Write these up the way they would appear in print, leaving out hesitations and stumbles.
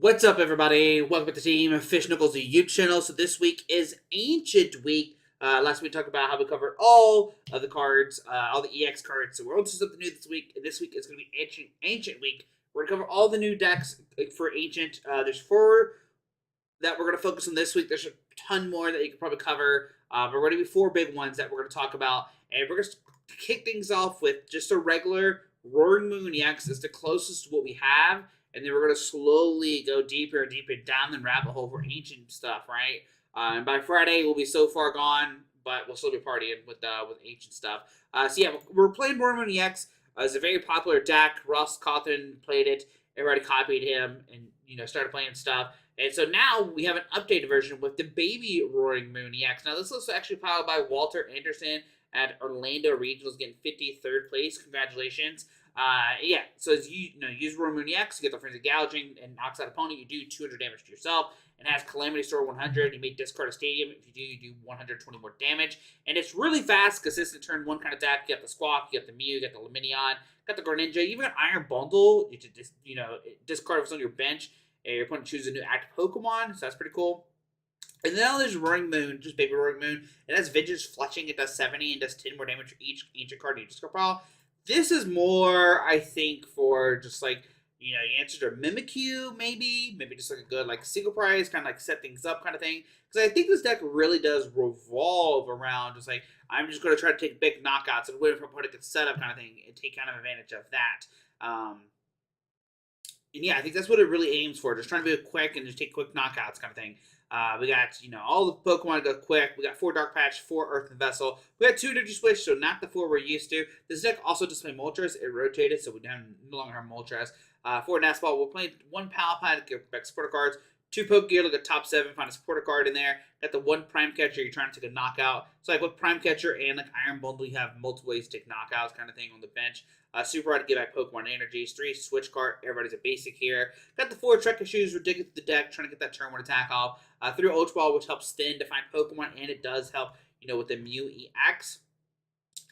What's up, everybody? Welcome to the team Fish Knuckles, the YouTube channel. So this week is Ancient Week. Last week we talked about how we covered all of the cards, all the EX cards. So we're on to something new this week. This week is going to be Ancient Week. We're going to cover all the new decks for Ancient. There's 4 that we're going to focus on this week. There's a ton more that you could probably cover. But we're going to be 4 big ones that we're going to talk about. And we're going to kick things off with just a regular Roaring Moon EX. It's the closest to what we have, and then we're going to slowly go deeper and deeper down the rabbit hole for ancient stuff, right? And by Friday, we'll be so far gone, but we'll still be partying with ancient stuff. So yeah, we're playing Roaring EX. It's a very popular deck. Ross Cawthon played it. Everybody copied him and started playing stuff. And so now we have an updated version with the baby Roaring Moon EX. Now this was actually powered by Walter Anderson at Orlando Regionals, getting 53rd place. Congratulations. Yeah, so as use Roaring Moon EX, you get the Frenzy Gouging and knocks out opponent. You do 200 damage to yourself. It has Calamity Store 100. You may discard a stadium. If you do 120 more damage. And it's really fast, consistent turn 1 kind of deck. You got the Squawk, you got the Mew, you got the Luminion, got the Greninja. You even got Iron Bundle. You just discard if it's on your bench. And your opponent chooses a new active Pokemon, so that's pretty cool. And then there's Roaring Moon, just Baby Roaring Moon. It has Vintage Fletching. It does 70 and does 10 more damage for each ancient card in your discard pile. This is more, I think, for just like, you answer to Mimikyu, maybe just like a good like single prize, kind of like set things up kind of thing. Because I think this deck really does revolve around just like, I'm just going to try to take big knockouts and wait for opponent to set up kind of thing and take kind of advantage of that. And yeah, I think that's what it really aims for. Just trying to be quick and just take quick knockouts kind of thing. We got, all the Pokemon go quick. We got 4 Dark Patch, 4 Earth and Vessel. We got 2 Energy Switch, so not the 4 we're used to. This deck also displays Moltres. It rotated, so we no longer have Moltres. 4 Nest Ball. We're playing 1 Palpad to get back supporter cards. 2 Pokegear, look at top 7, find a supporter card in there. Got the 1 Prime Catcher, you're trying to take a knockout. So like with Prime Catcher and like Iron Bundle, you have multiple ways to take knockouts kind of thing on the bench. Super hard to get back Pokemon energies. 3 Switch card, everybody's a basic here. Got the 4 Trekker Shoes, we're digging through the deck, trying to get that turn 1 attack off. 3 Ultra Ball, which helps Thin to find Pokemon, and it does help, with the Mew EX.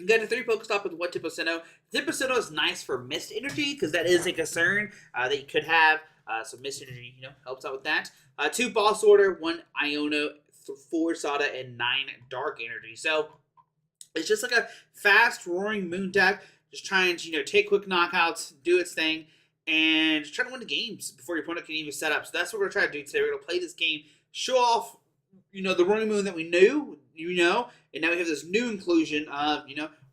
You got a 3 Pokestop with 1 Tipocino. Tipocino is nice for Mist Energy, because that is a concern that you could have. So Mist Energy, helps out with that. 2 Boss Order, 1 Iono, 4 Sada, and 9 Dark Energy. So it's just like a fast Roaring Moon deck. Just trying to, take quick knockouts, do its thing, and just try to win the games before your opponent can even set up. So that's what we're going to try to do today. We're going to play this game, show off, the Roaring Moon that we knew, and now we have this new inclusion of,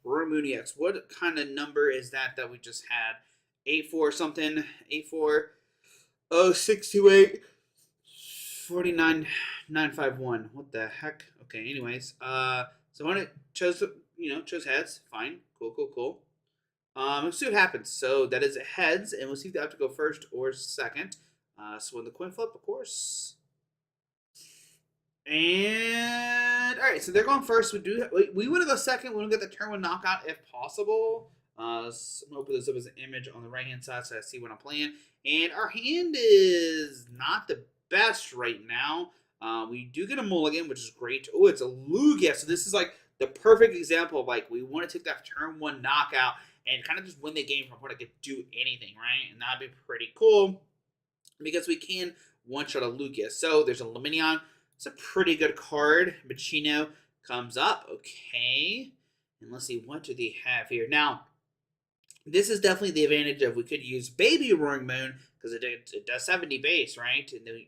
Roaring Moon EX. What kind of number is that we just had? 84 something, 84, 0628, 49951. What the heck? Okay, anyways. So when it chose, chose heads, fine, cool. Let's see what happens. So that is heads, and we'll see if they have to go first or second. So when the coin flip, of course. And all right, so they're going first. We want to go second. We want to get the turn 1 knockout if possible. So I'm gonna open this up as an image on the right hand side so I see what I'm playing. And our hand is not the best right now. We do get a mulligan, which is great. Oh, it's a Lugia. So this is like the perfect example of like we want to take that turn 1 knockout and kind of just win the game from opponent could do anything, right? And that'd be pretty cool because we can one-shot a Lugia. So there's a Luminion. It's a pretty good card. Machino comes up. Okay. And let's see, what do they have here? Now, this is definitely the advantage of we could use Baby Roaring Moon because it does 70 base, right? And then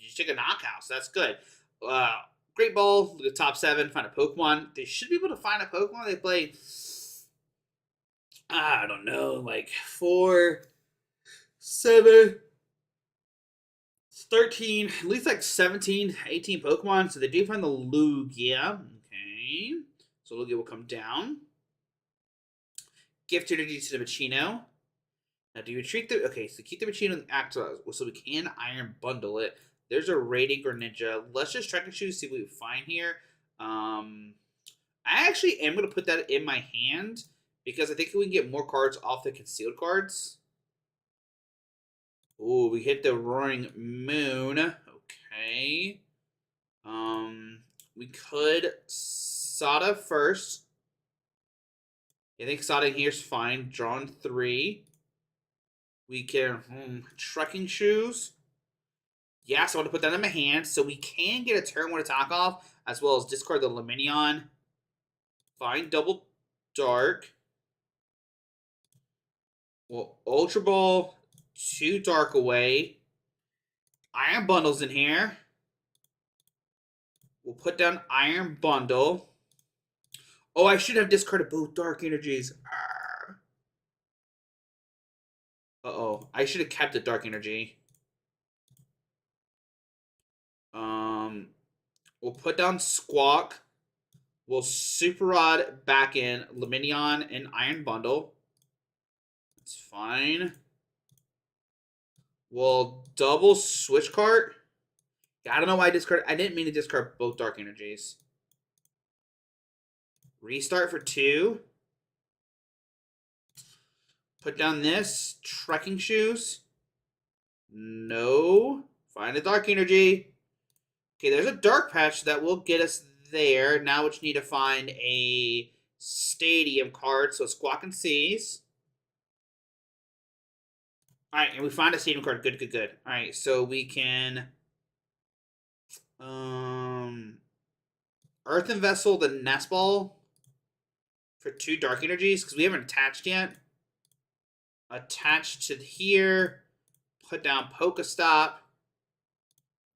you take a knockout, so that's good. Great Ball, look at top 7, find a Pokemon. They should be able to find a Pokemon. They play, I don't know, like 4, 7, 13, at least like 17, 18 Pokemon. So they do find the Lugia. Okay. So Lugia will come down. Gift Energy to the Machino. Now, do you retreat the... Okay, so keep the Machino in the active, so we can Iron Bundle it. There's a Radiant Greninja. Let's just Trekker Shoes, see what we find here. I actually am going to put that in my hand because I think we can get more cards off the concealed cards. Oh, we hit the Roaring Moon. Okay. We could Sada first. I think Sada here's fine. Drawn 3. We can Trekking Shoes. Yeah, so I want to put that in my hand so we can get a turn 1 attack off, as well as discard the Luminion. Find double dark. Well, Ultra Ball 2 dark away. Iron Bundle's in here. We'll put down Iron Bundle. Oh, I should have discarded both dark energies. Uh-oh. I should have kept the dark energy. We'll put down Squawk. We'll Super Rod back in Luminion and Iron Bundle. That's fine. We'll double Switch Cart. I don't know why I discarded. I didn't mean to discard both dark energies. Restart for 2. Put down this. Trekking Shoes. No. Find a dark energy. Okay, there's a dark patch that will get us there. Now we just need to find a stadium card. So Squawk and Seas. Alright, and we find a stadium card. Good, good, good. Alright, so we can Earthen Vessel, the Nest Ball for 2 dark energies, because we haven't attached yet. Attached to here. Put down Pokestop.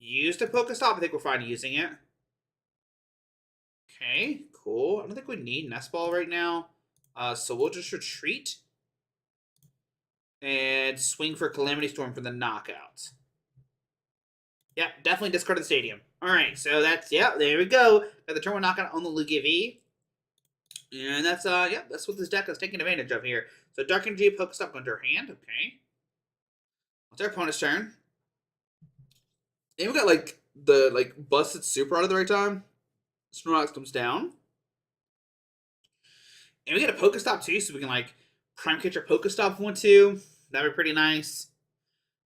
Use the Pokestop. I think we're fine using it. Okay, cool. I don't think we need Nest Ball right now. So we'll just retreat. And swing for Calamity Storm for the knockout. Yeah, definitely discard the stadium. Alright, so that's, yeah, there we go. Got the turn 1 knockout on the Lugia V. And that's, yeah, that's what this deck is taking advantage of here. So Dark Energy, Pokestop under hand. Okay. What's our opponent's turn? And we got, like, the, like, busted super out at the right time. Snorlax comes down. And we get a Pokestop, too, so we can, like, Prime Catcher Pokestop 1-2. That'd be pretty nice.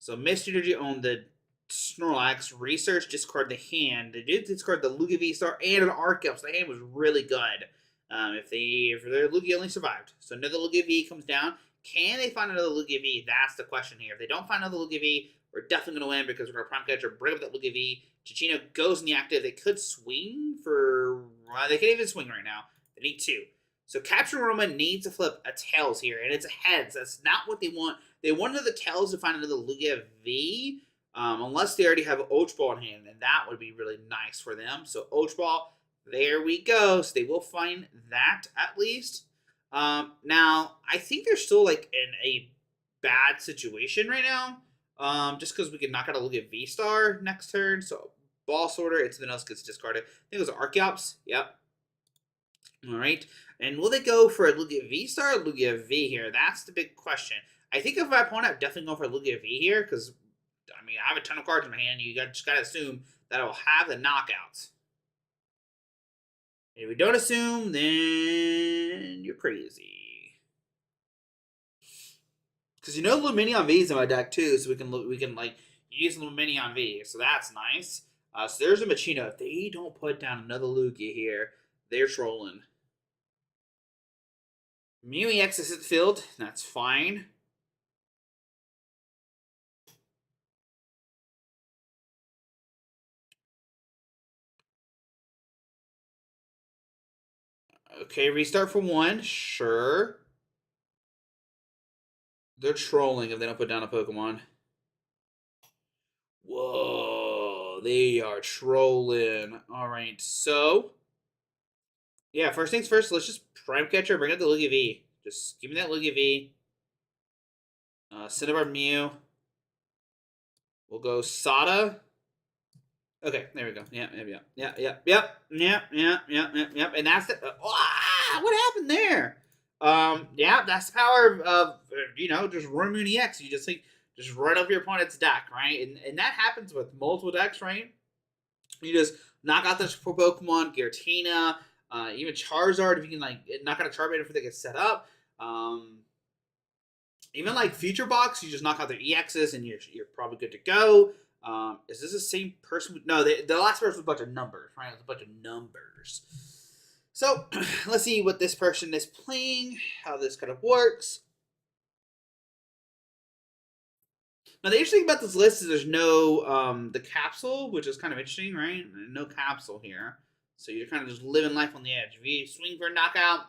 So Mist Energy on the Snorlax. Research, discard the hand. They did discard the Lugia V-Star and an Arceus. So the hand was really good. If their Lugia only survived. So another Lugia V comes down. Can they find another Lugia V? That's the question here. If they don't find another Lugia V, we're definitely going to win because we're going to Prime Catcher, bring up that Lugia V. Chichino goes in the active. They could swing for... they could even swing right now. They need 2. So Capture Roman needs to flip a Tails here, and it's a Heads. That's not what they want. They wanted the Tails to find another Lugia V, unless they already have an Ultra Ball in hand, and that would be really nice for them. So Ultra Ball, there we go. So they will find that at least. Now, I think they're still like in a bad situation right now, just because we can knock out a Lugia V-Star next turn. So Ball Sorter, it's something else gets discarded. I think it was Archeops. Yep. All right. And will they go for a Lugia V-Star or Lugia V here? That's the big question. I think if my opponent, I'm definitely going for a Lugia V here because, I mean, I have a ton of cards in my hand. You just got to assume that I'll have the knockouts. If we don't assume, then you're crazy. Because you know Luminion V is in my deck too, so we can like use Luminion V. So that's nice. So there's a Machino. If they don't put down another Lugia here, they're trolling. Mew EX is at the field. That's fine. Okay, restart for 1. Sure. They're trolling if they don't put down a Pokemon. Whoa, they are trolling. All right, so yeah, first things first. Let's just Prime Catcher, bring up the Lugia V. Just give me that Lugia V. Cinnabar Mew. We'll go Sada. Okay, there we go. Yeah. And that's it. What happened there? Yeah, that's the power of just run Moon EX. You just run up your opponent's deck, right? And that happens with multiple decks, right? You just knock out the Pokemon, Giratina, even Charizard if you can like knock out a Charmander before they get set up. Even like Future Box, you just knock out their EXs and you're probably good to go. Is this the same person? No, the last person was a bunch of numbers, right? It was a bunch of numbers. So let's see what this person is playing, how this kind of works. Now the interesting thing about this list is there's no the capsule, which is kind of interesting, right? No capsule here, so you're kind of just living life on the edge. If you swing for a knockout,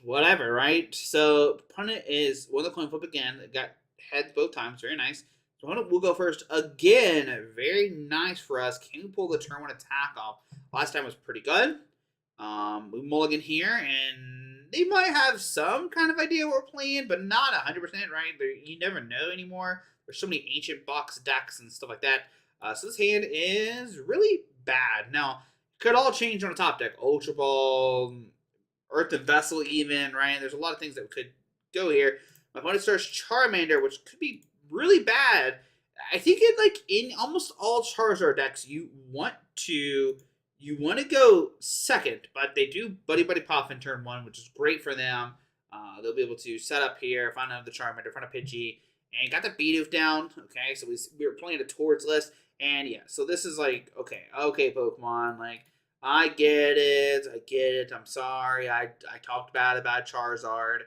whatever, right? So opponent is the coin flip again. It got heads both times, very nice. So opponent will go first again, very nice for us. Can we pull the turn one attack off? Last time was pretty good. We mulligan here, and they might have some kind of idea what we're playing, but not 100%, right? You never know anymore. There's so many ancient box decks and stuff like that. So this hand is really bad. Now, could all change on a top deck. Ultra Ball, Earthen Vessel even, right? There's a lot of things that could go here. My opponent starts Charmander, which could be really bad. I think in almost all Charizard decks, you want to go second, but they do Buddy Buddy Puff in turn one, which is great for them. They'll be able to set up here, find another Charmander, find a Pidgey, and got the Bidoof down. Okay, so we were playing a Towards list, and yeah, so this is like, okay, Pokemon, like, I get it, I'm sorry, I talked bad about Charizard,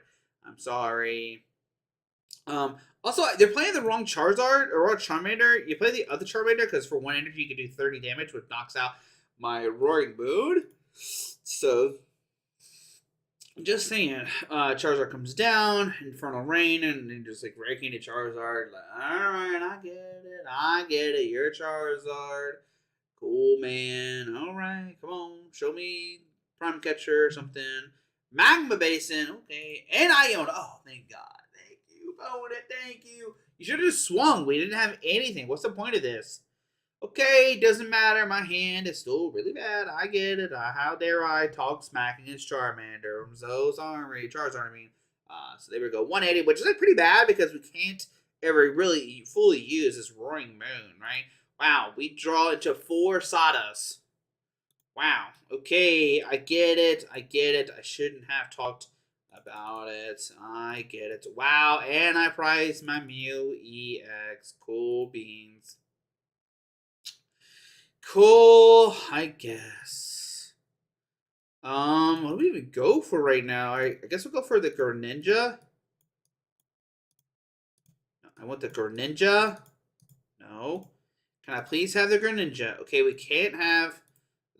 I'm sorry. Also, they're playing the wrong Charizard or wrong Charmander. You play the other Charmander because for 1 energy you can do 30 damage, which knocks out my Roaring Moon. So, just saying, Charizard comes down, Infernal Rain, and then just like raking at Charizard. Like, alright, I get it, you're Charizard. Cool, man. Alright, come on, show me Prime Catcher or something. Magma Basin, okay. And Iona. Oh, thank God. Thank you, opponent, thank you. You should have just swung. We didn't have anything. What's the point of this? Okay, doesn't matter. My hand is still really bad. I get it. How dare I talk smack against Charmander? I'm so sorry. Charizard, I mean. So there we go. 180, which is like pretty bad because we can't ever really fully use this Roaring Moon, right? Wow, we draw into 4 Sadas. Wow. Okay, I get it. I shouldn't have talked about it. I get it. Wow, and I prize my Mew EX. Cool beans. Cool, I guess. What do we even go for right now? I guess we'll go for the Greninja. I want the Greninja. No. Can I please have the Greninja? Okay, we can't have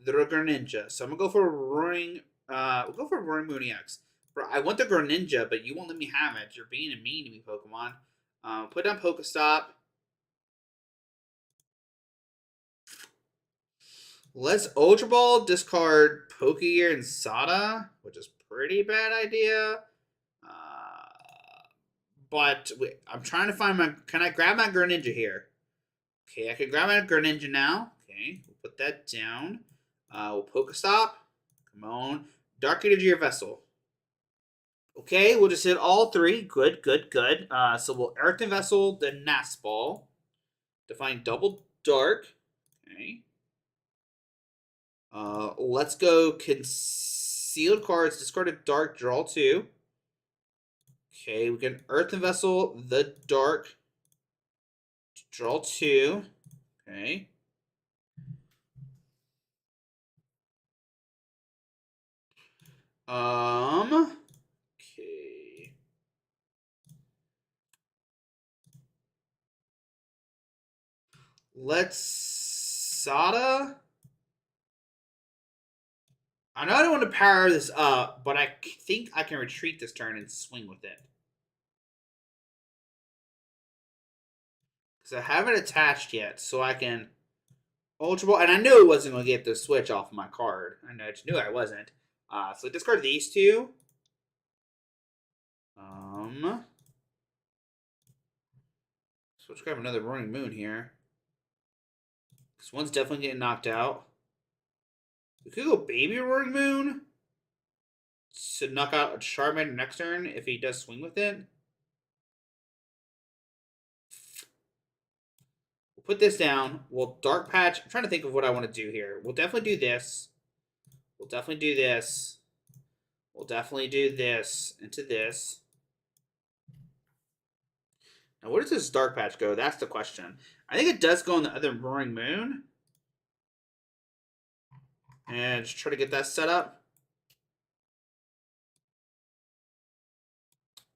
the Greninja. So I'm gonna go for Roaring. We'll go for Roaring Moon EX. I want the Greninja, but you won't let me have it. You're being mean to me, Pokemon. Put down Pokestop. Let's Ultra Ball, discard Pokegear and Sada, which is pretty bad idea. But wait, I'm trying to find my. Can I grab my Greninja here? Okay, I can grab my Greninja now. Okay, we'll put that down. We'll Pokestop. Come on. Dark Energy or Vessel. Okay, we'll just hit all 3. Good. So we'll Earthen Vessel, the Nast Ball. Define Double Dark. Okay. Let's go Concealed Cards, discarded Dark, draw 2. Okay, we can Earthen Vessel, the Dark, draw 2. Okay. Okay. Let's Sada. I know I don't want to power this up, but I think I can retreat this turn and swing with it. Because I haven't attached yet, so I can Ultra Ball. And I knew it wasn't going to get the switch off my card. I knew I wasn't. So discard these 2. So let's grab another Roaring Moon here. This one's definitely getting knocked out. We could go Baby Roaring Moon to knock out a Charmander next turn if he does swing with it. We'll put this down. We'll Dark Patch. I'm trying to think of what I want to do here. We'll definitely do this. We'll definitely do this. We'll definitely do this into this. Now, where does this Dark Patch go? That's the question. I think it does go on the other Roaring Moon. And just try to get that set up.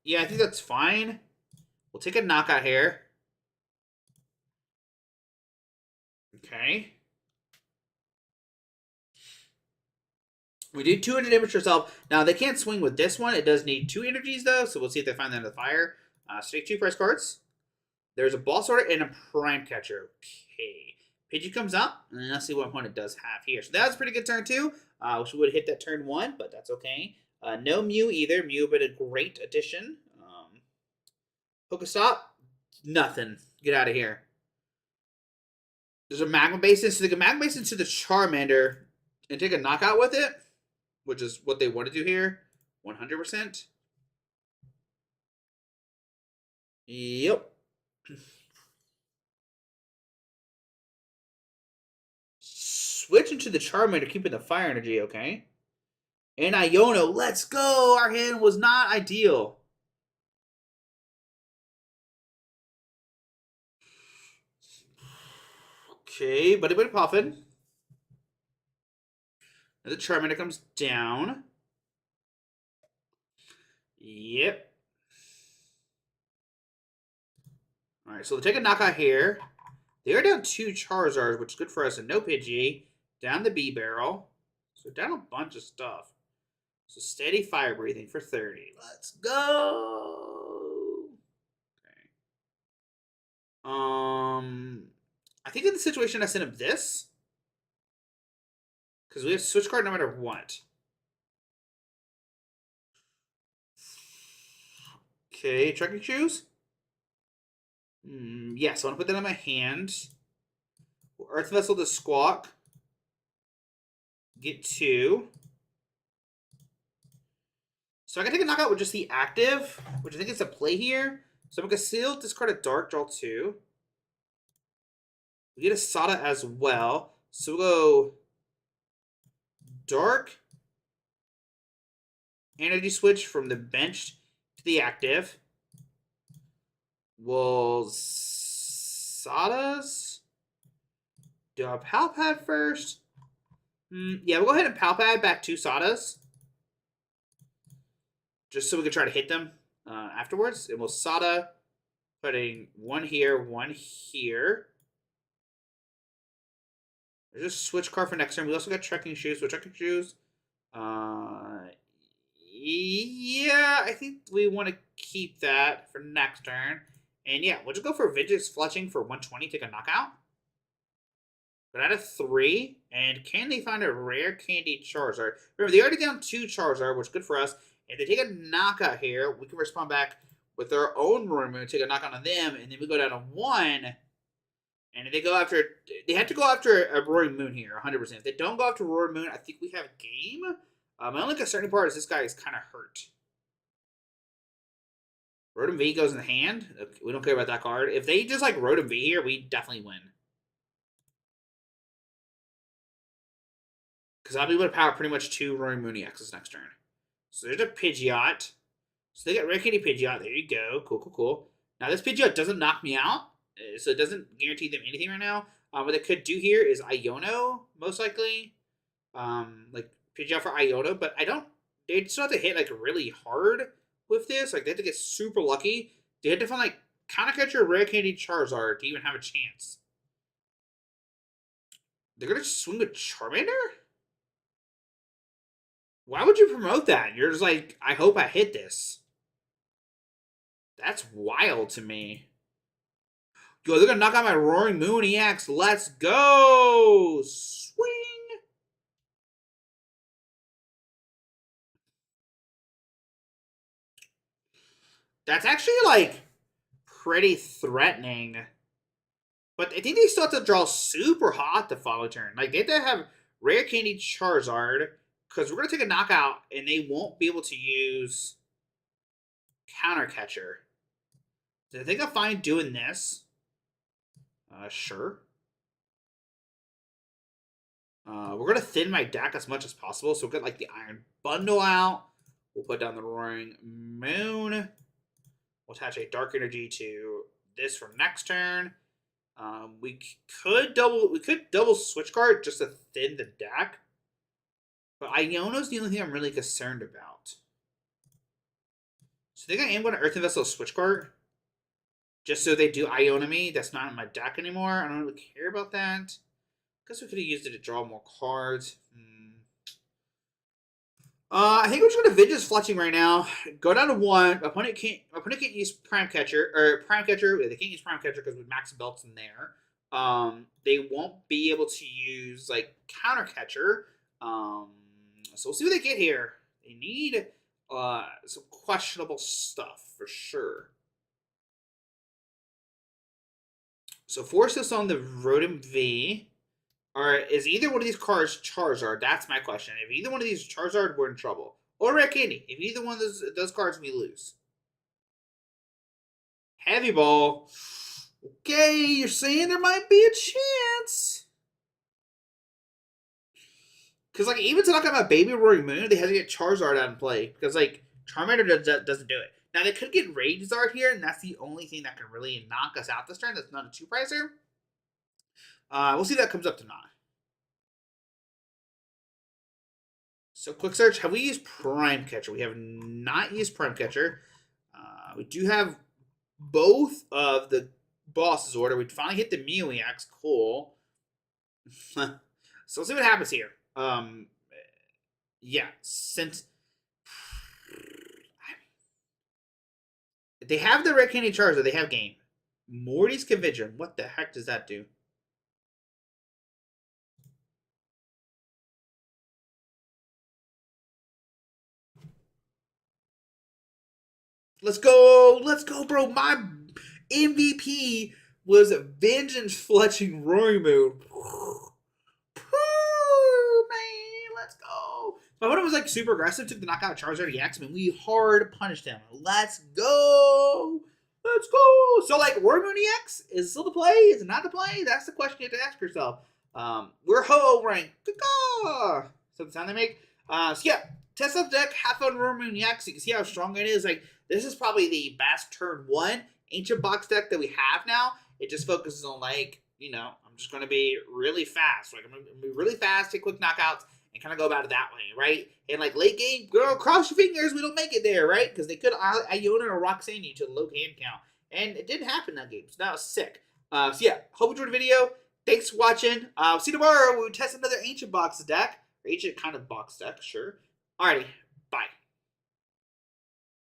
Yeah, I think that's fine. We'll take a knockout here. Okay. We do 200 damage to yourself. Now, they can't swing with this one. It does need 2 energies, though, so we'll see if they find that in the fire. So take 2 prize cards. There's a Boss Order and a Prime Catcher. Okay. Pidgey comes up, and let's see what one it does have here. So that was a pretty good turn, too. Wish we would have hit that turn 1, but that's okay. No Mew either. Mew been a great addition. Pokestop, nothing. Get out of here. There's a Magma Basin, so they can Magma Basin to the Charmander and take a knockout with it, which is what they want to do here. 100%. Yep. Switch into the Charmander, keeping the fire energy, okay? And Iono, let's go! Our hand was not ideal. Okay, Buddy Poffin. And the Charmander comes down. Yep. Alright, so they'll take a knockout here. They are down 2 Charizards, which is good for us, and no Pidgey. Down the B barrel. So down a bunch of stuff. So steady fire breathing for 30. Let's go! Okay. I think in the situation I sent him this. Because we have switch card no matter what. Okay, trekking shoes. Yes, I want to put that in my hand. Earth Vessel to Squawk. Get 2. So I can take a knockout with just the active, which I think is a play here. So I'm going to seal, discard a Dark, draw 2. We get a Sada as well. So we'll go Dark. Energy switch from the bench to the active. We'll Sadas. Do a Palpad first. Yeah, we'll go ahead and Palpad back 2 Sadas. Just so we can try to hit them afterwards. And we'll Sada, putting 1 here, 1 here. There's a switch card for next turn. We also got trekking shoes. So trekking shoes. Yeah, I think we want to keep that for next turn. And yeah, we'll just go for Vintage Fletching for 120, take a knockout. But out of 3, and can they find a rare candy Charizard? Remember, they already down 2 Charizard, which is good for us. If they take a knockout here, we can respond back with our own Roaring Moon, take a knockout on them, and then we go down to 1. And if they go after, they have to go after a Roaring Moon here, 100%. If they don't go after Roaring Moon, I think we have a game. My only concerning part is this guy is kind of hurt. Rotom V goes in the hand. We don't care about that card. If they just like Rotom V here, we definitely win. Because I'll be able to power pretty much 2 Roaring Moon EXs next turn. So there's a Pidgeot. So they got Rare Candy Pidgeot. There you go. Cool, cool, cool. Now this Pidgeot doesn't knock me out. So it doesn't guarantee them anything right now. What they could do here is Iono, most likely. Like Pidgeot for Iono. But I don't... They still have to hit like really hard with this. Like they have to get super lucky. They had to find like Counter Catcher Rare Candy Charizard to even have a chance. They're going to swing with Charmander? Why would you promote that? You're just like, I hope I hit this. That's wild to me. Yo, they're going to knock out my Roaring Moon EX. Let's go! Swing! That's actually, like, pretty threatening. But I think they still have to draw super hot the following turn. Like, they have to have Rare Candy Charizard, because we're going to take a knockout, and they won't be able to use Counter Catcher. Do they think I'm fine doing this? Sure. We're going to thin my deck as much as possible, so we'll get, like, the Iron Bundle out. We'll put down the Roaring Moon. We'll attach a Dark Energy to this for next turn. We could double switch card just to thin the deck. But Iono's the only thing I'm really concerned about. So I think I am going to Earthen Vessel switch card. Just so they do Iono me. That's not in my deck anymore. I don't really care about that. Guess we could have used it to draw more cards. I think we're just gonna Vengeance Fletching right now. Go down to 1. Opponent can't use Prime Catcher or Prime Catcher. They can't use Prime Catcher because with max belts in there. They won't be able to use like Counter Catcher. So we'll see what they get here. They need some questionable stuff for sure. So force us on the Rotom V. Alright, is either one of these cards Charizard? That's my question. If either one of these is Charizard, we're in trouble. Or Red Candy. If either one of those cards, we lose. Heavy Ball. Okay, you're saying there might be a chance. Because, like, even to knock out my Baby Roaring Moon, they have to get Charizard out and play. Because, like, Charmander doesn't do it. Now, they could get Ragezard here, and that's the only thing that can really knock us out this turn. That's not a 2-pricer. We'll see if that comes up to 9. So, quick search. Have we used Prime Catcher? We have not used Prime Catcher. We do have both of the bosses order. We finally hit the Mew EX. Cool. So, let's see what happens here. Yeah, since they have the Red Candy Charizard, they have game. Morty's Conviction. What the heck does that do? Let's go, bro. My MVP was Vengeance Fletching Roaring Moon. Man, let's go. My opponent was like super aggressive, took the knockout Charizard EX, and we hard punished him. Let's go. Let's go. So, like, Roaring Moon EX is still to play? Is it not to play? That's the question you have to ask yourself. We're Ho-Oh rank. So the sound they make. So yeah, test out the deck, have fun Roaring Moon EX. You can see how strong it is. Like, this is probably the best turn 1 ancient box deck that we have now. It just focuses on, like, you know, I'm just going to be really fast. Like, I'm going to be really fast, take quick knockouts, and kind of go about it that way, right? And, like, late game, girl, cross your fingers, we don't make it there, right? Because they could Iona or Roxanne you to the low hand count. And it didn't happen in that game, so that was sick. So, yeah, hope you enjoyed the video. Thanks for watching. See you tomorrow when we test another ancient box deck. Or ancient kind of box deck, sure. Alrighty.